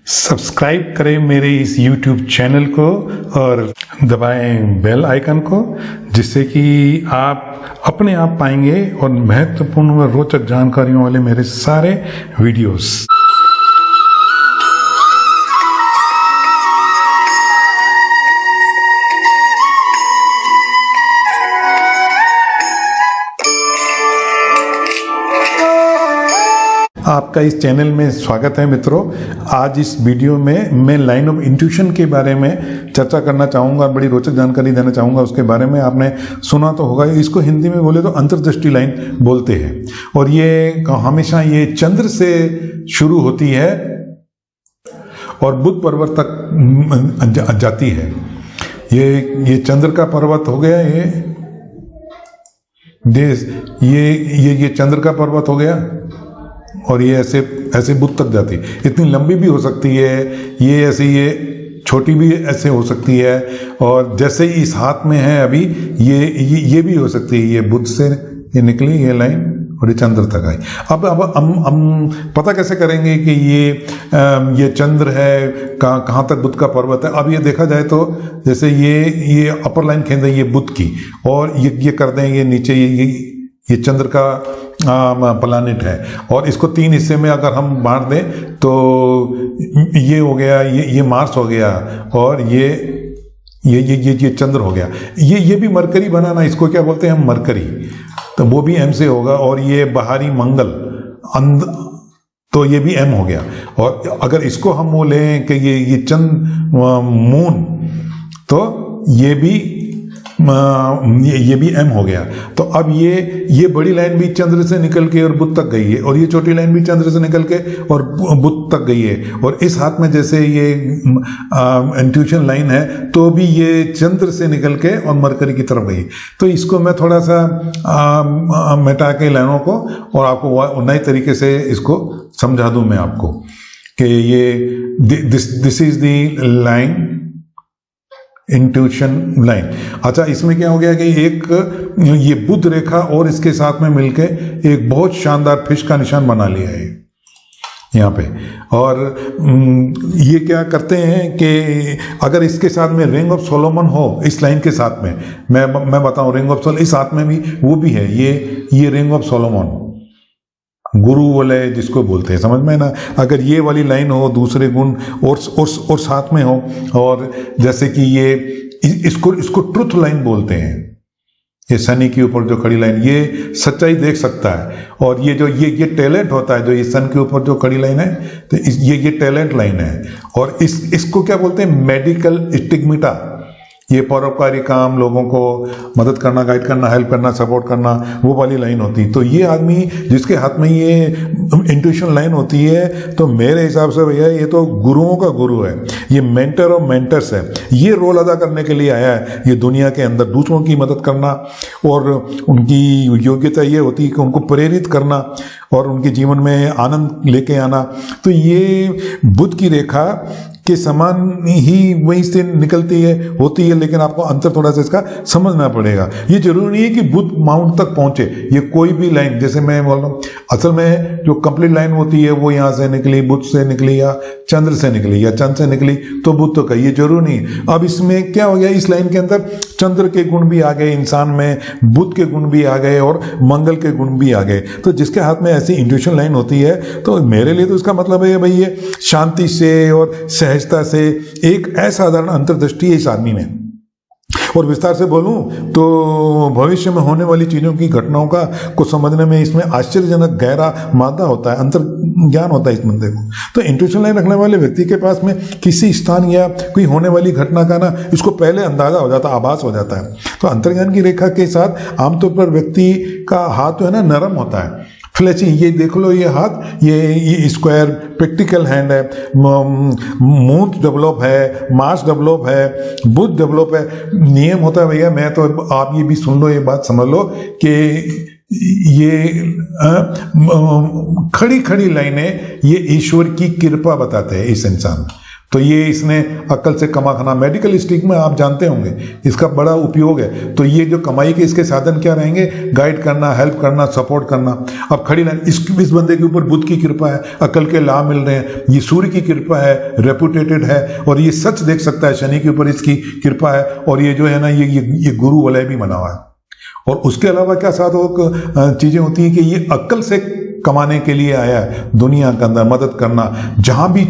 Subscribe करें मेरे इस YouTube चैनल को और दबाएं बेल आइकन को, जिससे कि आप अपने आप पाएंगे और महत्वपूर्ण व रोचक जानकारियों वाले मेरे सारे वीडियोस। आपका इस चैनल में स्वागत है मित्रों। आज इस वीडियो में मैं लाइन ऑफ इंट्यूशन के बारे में चर्चा करना चाहूँगा और बड़ी रोचक जानकारी देना चाहूँगा उसके बारे में। आपने सुना तो होगा, इसको हिंदी में बोले तो अंतर्दृष्टि लाइन बोलते हैं, और ये हमेशा ये चंद्र से शुरू होती है और बुध पर्वत तक जाती है। ये चंद्र का पर्वत हो गया, ये चंद्र का पर्वत हो गया, और ये ऐसे बुध तक जाती है। इतनी लंबी भी हो सकती है, ये ऐसे, ये छोटी भी ऐसे हो सकती है, और जैसे इस हाथ में है अभी ये भी हो सकती है। ये बुध से ये निकली ये लाइन और ये चंद्र तक आई। अब हम पता कैसे करेंगे कि ये चंद्र है, कहाँ तक बुध का पर्वत है। अब ये देखा जाए तो जैसे ये अपर लाइन खींच दें ये बुध की, और ये कर दें ये नीचे ये चंद्र का प्लैनेट है, और इसको 3 हिस्से में अगर हम बांट दें तो ये हो गया, ये मार्स हो गया, और ये चंद्र हो गया। ये भी मरकरी बनाना, इसको क्या बोलते हैं हम, मरकरी, तो वो भी M से होगा। और ये बाहरी मंगल तो ये भी M हो गया। और अगर इसको हम बोलें कि ये चंद मून, तो ये भी M हो गया। तो अब ये बड़ी लाइन भी चंद्र से निकल के और बुध तक गई है, और ये छोटी लाइन भी चंद्र से निकल के और बुध तक गई है। और इस हाथ में जैसे ये इंट्यूशन लाइन है, तो भी ये चंद्र से निकल के और मरकरी की तरफ गई। तो इसको मैं थोड़ा सा मिटा के लाइनों को और आपको नए तरीके से इसको समझा दूं मैं आपको कि ये this is the line, intuition line. अच्छा, इसमें क्या हो गया कि एक ये बुध रेखा और इसके साथ में मिलके एक बहुत शानदार फिश का निशान बना लिया है यहाँ पे। और ये क्या करते हैं कि अगर इसके साथ में रिंग ऑफ सोलोमन हो, इस लाइन के साथ में मैं बताऊं, रिंग ऑफ सोलोमन इस हाथ में भी वो भी है, ये रिंग ऑफ सोलोमन, गुरु वाले जिसको बोलते हैं, समझ में ना। अगर ये वाली लाइन हो, दूसरे गुण और साथ में हो, और जैसे कि ये इसको ट्रुथ लाइन बोलते हैं, ये शनि के ऊपर जो खड़ी लाइन, ये सच्चाई देख सकता है। और ये जो ये टैलेंट होता है, जो ये सन के ऊपर जो खड़ी लाइन है, तो ये टैलेंट लाइन है। और इसको क्या बोलते हैं, मेडिकल स्टिग्मेटा। ये परोपकारी काम, लोगों को मदद करना, गाइड करना, हेल्प करना, सपोर्ट करना, वो वाली लाइन होती है। तो ये आदमी जिसके हाथ में ये इंट्यूशन लाइन होती है, तो मेरे हिसाब से भैया ये तो गुरुओं का गुरु है, ये मेंटर और मेंटर्स है। ये रोल अदा करने के लिए आया है ये दुनिया के अंदर, दूसरों की मदद करना, और उनकी योग्यता ये होती है कि उनको प्रेरित करना और उनके जीवन में आनंद लेके आना। तो ये बुध की रेखा के समान ही वहीं से निकलती है, होती है, लेकिन आपको अंतर थोड़ा सा इसका समझना पड़ेगा। ये जरूरी नहीं है कि बुध माउंट तक पहुंचे। ये कोई भी लाइन, जैसे मैं बोल रहा हूँ, असल में जो कंप्लीट लाइन होती है वो यहाँ से निकली, बुध से निकली, या चंद्र से निकली, या चंद्र से निकली तो बुध तक, ये जरूरी नहीं। अब इसमें क्या हो गया, इस लाइन के अंदर चंद्र के गुण भी आ गए इंसान में, बुध के गुण भी आ गए, और मंगल के गुण भी आ गए। तो जिसके हाथ में ऐसी इंट्यूशन लाइन होती है, तो मेरे लिए तो इसका मतलब है भाई ये शांति से और सहजता से एक असाधारण अंतर्दृष्टि है इस आदमी में। और विस्तार से बोलूं तो भविष्य में होने वाली चीजों की, घटनाओं को समझने में इसमें आश्चर्यजनक गहरा मादा होता है, अंतर ज्ञान होता है इस बंदे को। तो इंट्यूशन लाइन रखने वाले व्यक्ति के पास में किसी स्थान या कोई होने वाली घटना का ना इसको पहले अंदाजा हो जाता है, आभास हो जाता है। तो अंतर्ज्ञान की रेखा के साथ आमतौर पर व्यक्ति का हाथ जो है ना नरम होता है, फ्लैची। ये देख लो, ये हाथ, ये स्क्वायर प्रैक्टिकल हैंड है, मून डेवलप है, मार्स डेवलप है, बुध डेवलप है। नियम होता है भैया, मैं तो, आप ये भी सुन लो, ये बात समझ लो कि ये खड़ी खड़ी लाइनें ये ईश्वर की कृपा बताते हैं इस इंसान। तो ये इसने अक्ल से कमा खाना, मेडिकल स्टिग्मा आप जानते होंगे, इसका बड़ा उपयोग है। तो ये जो कमाई के इसके साधन क्या रहेंगे? गाइड करना, हेल्प करना, सपोर्ट करना। अब खड़ी लाइन, इस बंदे के ऊपर बुध की कृपा है, अकल के लाभ मिल रहे हैं, ये सूर्य की कृपा है, रेपुटेटेड है, और ये सच देख सकता है, शनि के ऊपर इसकी कृपा है, और ये जो है ना ये गुरु वलय भी बना हुआ है। और उसके अलावा क्या साथ वो चीजें होती हैं कि ये अक्ल से कमाने के लिए आया है दुनिया के अंदर, मदद करना। जहां भी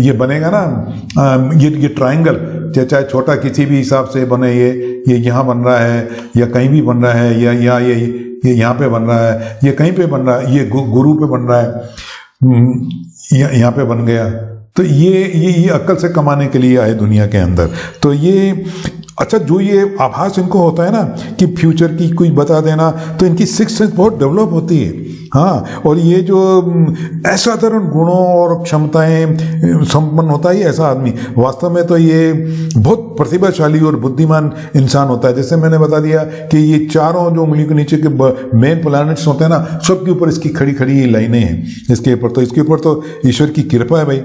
ये बनेगा ना, ये ट्रायंगल, चाहे छोटा किसी भी हिसाब से बने, ये यहाँ बन रहा है या कहीं भी बन रहा है, या ये यहाँ पे बन रहा है, ये कहीं पे बन रहा है, ये गुरु पे बन रहा है, यहाँ पे बन गया। तो ये अक्ल से कमाने के लिए आए दुनिया के अंदर। तो ये अच्छा, जो ये आभास इनको होता है ना कि फ्यूचर की कुछ बता देना, तो इनकी सिक्स सेंस बहुत डेवलप होती है। हाँ, और ये जो असाधारण गुणों और क्षमताएं संपन्न होता है ये ऐसा आदमी, वास्तव में तो ये बहुत प्रतिभाशाली और बुद्धिमान इंसान होता है। जैसे मैंने बता दिया कि ये चारों जो उंगली के नीचे के मेन प्लैनेट्स होते हैं ना, सबके ऊपर इसकी खड़ी खड़ी लाइनें हैं इसके ऊपर। तो इसके ऊपर तो ईश्वर की कृपा है भाई।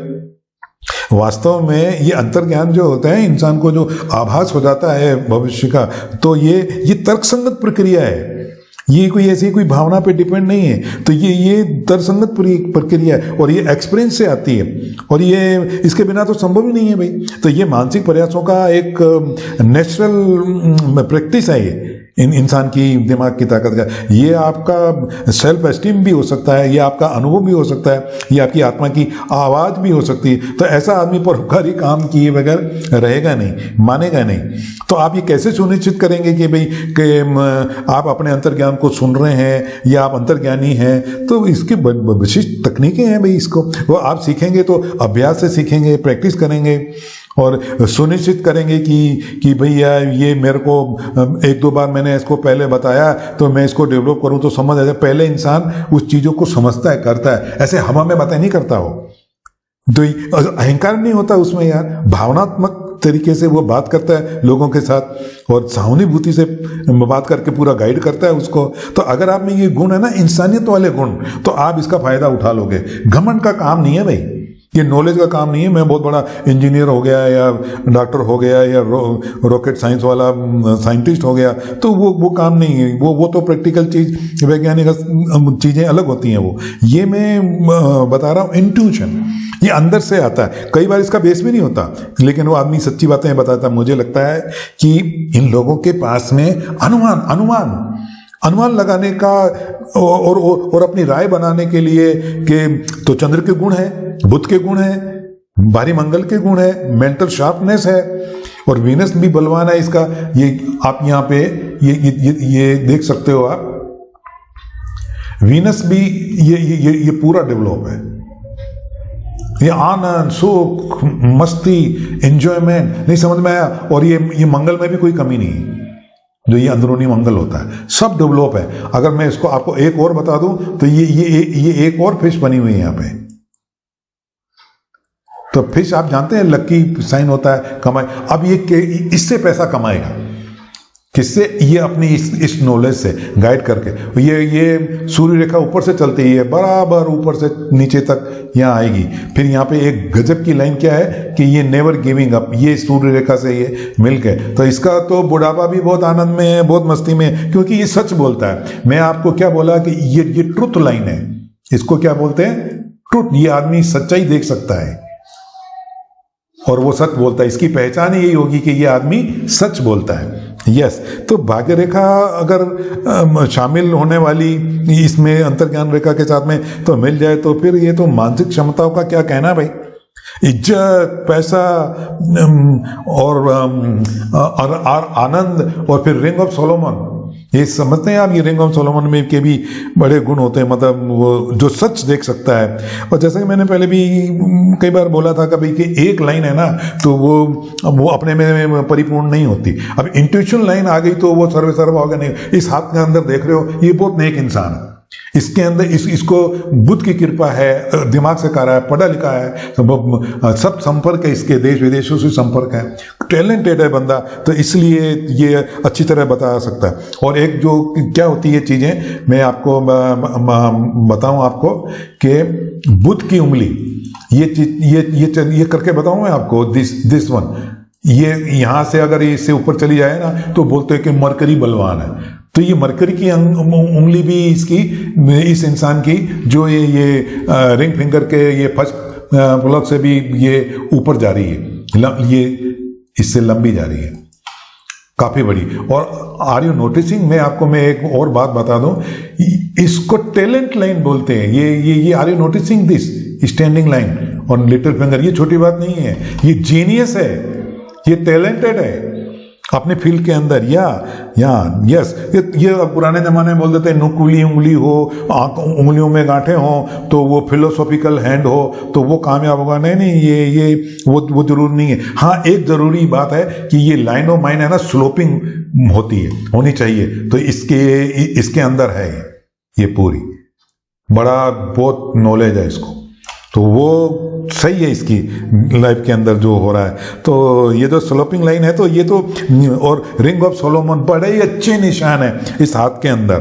वास्तव में ये अंतर्ज्ञान जो होता है, इंसान को जो आभास हो जाता है भविष्य का, तो ये तर्कसंगत प्रक्रिया है। ये कोई ऐसी कोई भावना पे डिपेंड नहीं है। तो ये तर्कसंगत प्रक्रिया है, और ये एक्सपीरियंस से आती है, और ये इसके बिना तो संभव ही नहीं है भाई। तो ये मानसिक प्रयासों का एक नेचुरल प्रैक्टिस है ये इंसान की दिमाग की ताकत का। ये आपका सेल्फ एस्टीम भी हो सकता है, ये आपका अनुभव भी हो सकता है, ये आपकी आत्मा की आवाज़ भी हो सकती है। तो ऐसा आदमी परोपकारी काम किए बगैर रहेगा नहीं, मानेगा नहीं। तो आप ये कैसे सुनिश्चित करेंगे कि भाई कि आप अपने अंतर्ज्ञान को सुन रहे हैं या आप अंतर्ज्ञानी हैं? तो इसके विशिष्ट तकनीकें हैं भाई। इसको वो आप सीखेंगे तो अभ्यास से सीखेंगे, प्रैक्टिस करेंगे, और सुनिश्चित करेंगे कि भैया ये मेरे को एक दो बार मैंने इसको पहले बताया, तो मैं इसको डेवलप करूं तो समझ आ जाए। पहले इंसान उस चीज़ों को समझता है, करता है, ऐसे हवा में बातें नहीं करता हो। तो अहंकार नहीं होता उसमें यार, भावनात्मक तरीके से वो बात करता है लोगों के साथ, और सहानुभूति से बात करके पूरा गाइड करता है उसको। तो अगर आप में ये गुण है ना, इंसानियत वाले गुण, तो आप इसका फायदा उठा लोगे। घमंड का काम नहीं है भाई, ये नॉलेज का काम नहीं है। मैं बहुत बड़ा इंजीनियर हो गया या डॉक्टर हो गया या रॉकेट साइंस वाला साइंटिस्ट हो गया, तो वो काम नहीं है। वो तो प्रैक्टिकल चीज, वैज्ञानिक चीजें अलग होती हैं। वो ये मैं बता रहा हूँ, इंट्यूशन ये अंदर से आता है। कई बार इसका बेस भी नहीं होता, लेकिन वो आदमी सच्ची बातें बताता है। मुझे लगता है कि इन लोगों के पास में अनुमान लगाने का और अपनी राय बनाने के लिए कि तो चंद्र के गुण है, बुध के गुण है, भारी मंगल के गुण है, मेंटल शार्पनेस है, और वीनस भी बलवान है इसका। ये आप यहाँ पे ये देख सकते हो आप, वीनस भी ये पूरा डेवलप है। ये आनंद, सुख, मस्ती, एंजॉयमेंट नहीं समझ में आया। और ये मंगल में भी कोई कमी नहीं है, जो ये अंदरूनी मंगल होता है, सब डेवलप है। अगर मैं इसको आपको एक और बता दूं, तो ये एक और फिश बनी हुई है यहाँ पे। तो फिश आप जानते हैं लकी साइन होता है कमाई। अब ये इससे पैसा कमाएगा, किससे? ये अपनी इस नॉलेज से गाइड करके। ये सूर्य रेखा ऊपर से चलती है, बराबर ऊपर से नीचे तक यहाँ आएगी। फिर यहाँ पे एक गजब की लाइन क्या है कि ये नेवर गिविंग अप, ये सूर्य रेखा से ये मिल के। तो इसका तो बुढ़ापा भी बहुत आनंद में है, बहुत मस्ती में है, क्योंकि ये सच बोलता है। मैं आपको क्या बोला कि ये ट्रुथ लाइन है। इसको क्या बोलते हैं? ट्रुथ। ये आदमी सच्चाई देख सकता है और वो सच बोलता है। इसकी पहचान यही होगी कि ये आदमी सच बोलता है। यस। तो भाग्य रेखा अगर शामिल होने वाली इसमें अंतर्ज्ञान रेखा के साथ में तो मिल जाए, तो फिर ये तो मानसिक क्षमताओं का क्या कहना भाई। इज्जत, पैसा और आनंद, और फिर रिंग ऑफ सोलोमन, ये समझते हैं आप? ये रिंग ऑफ सोलोमन में के भी बड़े गुण होते हैं, मतलब वो जो सच देख सकता है। और जैसे कि मैंने पहले भी कई बार बोला था कभी कि एक लाइन है ना, तो वो अपने में परिपूर्ण नहीं होती। अब इंट्यूशन लाइन आ गई तो वो सर्व होगा नहीं। इस हाथ के अंदर देख रहे हो, ये बहुत नेक इंसान है। इसके अंदर इसको बुद्ध की कृपा है, दिमाग से कर रहा है, पढ़ा लिखा है, सब संपर्क है, इसके देश विदेशों से संपर्क है, टैलेंटेड है बंदा, तो इसलिए ये अच्छी तरह बता सकता है। और एक जो क्या होती है चीजें, मैं आपको बताऊं आपको कि बुद्ध की उंगली ये करके बताऊं मैं आपको, दिस वन, ये यहां से अगर इससे ऊपर चली जाए ना तो बोलते हैं कि मरकरी बलवान है। तो ये मरकरी की उंगली भी इसकी, इस इंसान की जो ये रिंग फिंगर के ये फर्स्ट प्लग से भी ये ऊपर जा रही है, ये इससे लंबी जा रही है, काफी बड़ी। और आर यू नोटिसिंग, मैं एक और बात बता दूं, इसको टैलेंट लाइन बोलते हैं। ये are you noticing this standing line और लिटिल फिंगर, ये छोटी बात नहीं है, ये जीनियस है, ये टैलेंटेड है अपने फील्ड के अंदर। यस, ये पुराने जमाने में बोल देते हैं नुकीली उंगली हो, उंगलियों में गांठें हो तो वो फिलोसॉफिकल हैंड हो तो वो कामयाब होगा। नहीं, ये वो जरूरी नहीं है। हाँ, एक जरूरी बात है कि ये लाइन ऑफ माइन है ना, स्लोपिंग होनी चाहिए। तो इसके अंदर है ये पूरी, बड़ा बहुत नॉलेज है इसको, तो वो सही है इसकी लाइफ के अंदर जो हो रहा है। तो ये जो स्लोपिंग लाइन है तो ये तो, और रिंग ऑफ सोलोमन बड़े ही अच्छे निशान है इस हाथ के अंदर।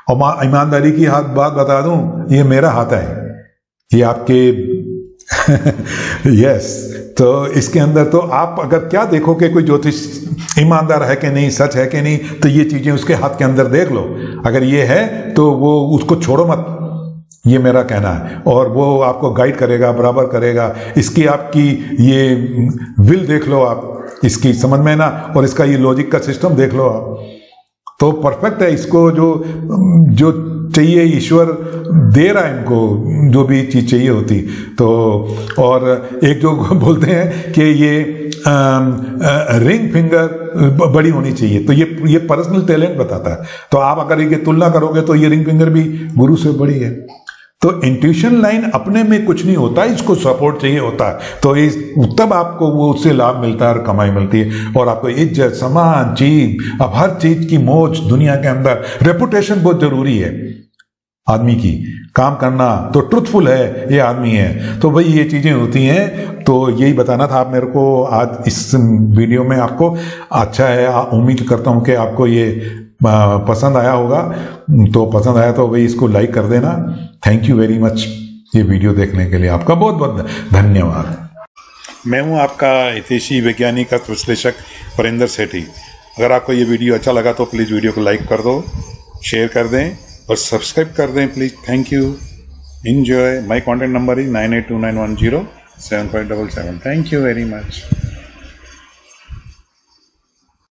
और ईमानदारी की बात बता दूं, ये मेरा हाथ है, ये आपके यस। तो इसके अंदर तो आप अगर क्या देखोगे कोई ज्योतिष ईमानदार है कि नहीं, सच है कि नहीं, तो ये चीजें उसके हाथ के अंदर देख लो। अगर ये है तो वो उसको छोड़ो मत, ये मेरा कहना है। और वो आपको गाइड करेगा, बराबर करेगा। इसकी आपकी ये विल देख लो आप, इसकी समझ में ना, और इसका ये लॉजिक का सिस्टम देख लो आप, तो परफेक्ट है। इसको जो चाहिए ईश्वर दे रहा है इनको, जो भी चीज चाहिए होती। तो और एक जो बोलते हैं कि ये रिंग फिंगर बड़ी होनी चाहिए, तो ये पर्सनल टैलेंट बताता है। तो आप अगर ये तुलना करोगे तो ये रिंग फिंगर भी गुरु से बड़ी है। तो इंट्यूशन लाइन अपने में कुछ नहीं होता, इसको सपोर्ट चाहिए होता है। तो तब आपको वो उससे लाभ मिलता है और कमाई मिलती है, और आपको इज्जत, सम्मान, चीज, अब हर चीज की मौज दुनिया के अंदर। रेपुटेशन बहुत जरूरी है आदमी की, काम करना तो ट्रुथफुल है ये आदमी है। तो भाई ये चीजें होती हैं। तो यही बताना था आप मेरे को आज इस वीडियो में। आपको अच्छा है, उम्मीद करता हूं कि आपको ये पसंद आया होगा। तो पसंद आया तो भाई इसको लाइक कर देना। थैंक यू वेरी मच ये वीडियो देखने के लिए, आपका बहुत बहुत धन्यवाद। मैं हूं आपका हितैषी वैज्ञानिक अर्थ विश्लेषक वरिंदर सेठी। अगर आपको ये वीडियो अच्छा लगा तो प्लीज़ वीडियो को लाइक कर दो, शेयर कर दें और सब्सक्राइब कर दें please. Thank you, enjoy. My contact number is 9829107577। Thank you very much.